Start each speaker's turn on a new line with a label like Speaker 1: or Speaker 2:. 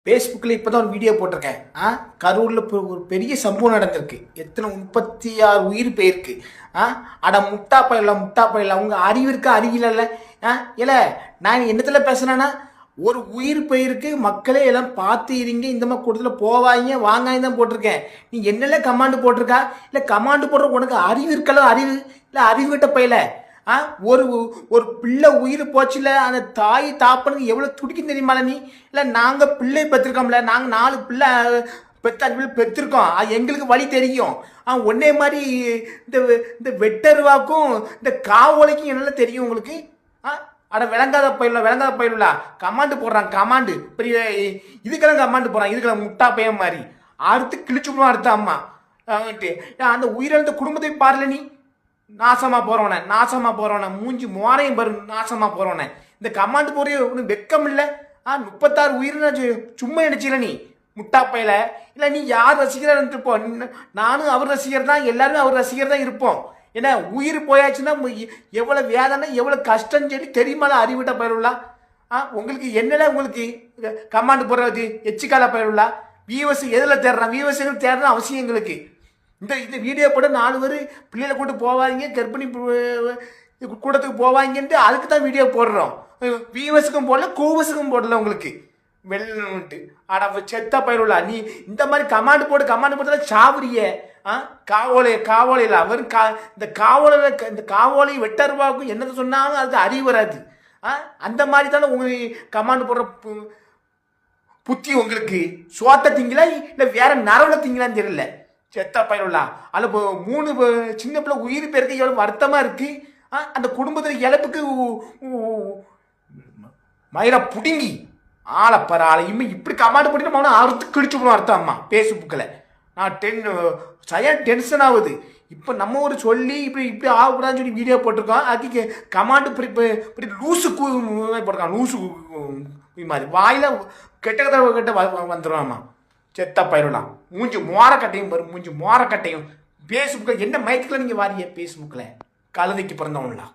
Speaker 1: ஃபேஸ்புக்கில் இப்போ தான் ஒரு வீடியோ போட்டிருக்கேன். கரூரில் ஒரு பெரிய சம்பவம் நடந்திருக்கு. எத்தனை 36 உயிர் போயிருக்கு. அட முட்டா பயில அவங்க அறிவு இருக்கா அறிவில்ல. இல்லை நான் என்னத்தில் பேசுனேன்னா, ஒரு உயிர் போயிருக்கு, மக்களே எல்லாம் பார்த்து இருங்க, இந்த மாதிரி கூட்டத்தில் போவாங்க வாங்காங்க தான் போட்டிருக்கேன். நீ என்னெல்லாம் கமாண்டு போட்டிருக்கா? இல்லை கமாண்டு போடுற உனக்கு அறிவு இருக்கல? அறிவு இல்லை, அறிவுகிட்ட பயில ஒரு ஒரு பிள்ளை உயிர் போச்சுல, அந்த தாய் தாப்பனுக்கு எவ்வளோ துடிக்கும் தெரியுமால நீ? இல்லை நாங்கள் பிள்ளை பெற்றிருக்கோம்ல, நாங்கள் 4 பிள்ளை 5 பிள்ளை பெற்றிருக்கோம், அது எங்களுக்கு வழி தெரியும். ஒன்னே மாதிரி இந்த இந்த வெட்டருவாக்கும் இந்த காவலைக்கும் என்னெல்லாம் தெரியும் உங்களுக்கு? அட விளங்காத பயிலுலா கமாண்டு போடுறான். கமாண்டு பெரிய இதுக்கெல்லாம் கமாண்டு போடுறான். இதுக்கெல்லாம் முட்டா பையன் மாதிரி அடுத்து கிழிச்சு விடுவான். அடுத்த அம்மா அந்த உயிரிழந்த குடும்பத்தை பாருல நீ. நாசமா போறவன மூஞ்சி மோரையும் பாரு. நாசமா போறவன இந்த கமாண்டு போறிய உனக்கு வெக்கம் இல்லை? 36 உயிர்னா சும்மா நினைச்சில நீ முட்டா பையில. இல்லை நீ யார் ரசிகராக இருப்போம்? நானும் அவர் ரசிகர் தான், எல்லாருமே அவர் ரசிகர் தான் இருப்போம். ஏன்னா உயிர் போயாச்சுன்னா எவ்வளோ வேதனை எவ்வளோ கஷ்டம் சொல்லி தெரியுமா? அறிவிட்ட பயிரலாம். உங்களுக்கு என்னென்ன உங்களுக்கு கமாண்டு போடுறது எச்சிக்கால பயிரலாம். வியூவர்ஸ் எதில் தேடுறான்? வியூவர்ஸுகள் தேடுற அவசியம் எங்களுக்கு. இந்த வீடியோ போட 4 பேர் பிள்ளைகளை கூட்டு போவாங்க, கர்ப்பிணி கூடத்துக்கு போவாங்கன்ட்டு அதுக்கு தான் வீடியோ போடுறோம். வியூவர்ஸுக்கும் போடல, கூவர்ஸுக்கும் போடல. உங்களுக்கு வெள்ளன்ட்டு ஆடா செத்த பயிரலாம். நீ இந்த மாதிரி கமாண்டு போட்டு சாவரிய காவோலையில் அவர் இந்த காவோலை வெட்டருவாவுக்கும் என்னது சொன்னாலும் அதுக்கு அறிவு வராது. அந்த மாதிரி தானே உங்களுக்கு கமாண்டு போடுற புத்தி. உங்களுக்கு சோத்த திங்களா இல்லை வேற நரவுல திங்களான்னு தெரியல. செத்த பயிரலாம். அதில் 3 சின்ன பிள்ளை உயிர் பேருக்கு எவ்வளோ வருத்தமாக இருக்கு. அந்த குடும்பத்தில் இழப்புக்கு மயிரை புடுங்கி ஆளப்பற ஆளை இம்மை இப்படி கமாண்டு பண்ணிட்டு அவனை அறுத்து கிழிச்சு விடுவோம். அர்த்தம் அம்மா ஃபேஸ்புக்கில் நான் டென்ஷன் ஆகுது. இப்போ நம்ம ஒரு சொல்லி இப்படி ஆகக்கூடாதுன்னு சொல்லி வீடியோ போட்டிருக்கோம். அதுக்கு கமாண்டு இப்படி லூசு போட்டிருக்கான். லூசு மாதிரி வாயில் கெட்ட வந்துடுவாம்மா. செத்த பயிரலாம். மூஞ்சி மோரக்கட்டையும் பாரு, மூஞ்சி மோரக்கட்டையும். ஃபேஸ்புக்கில் என்ன மயத்தில் நீங்கள் வாரிய? ஃபேஸ்புக்கில் கழுதைக்கு பிறந்தவங்களா?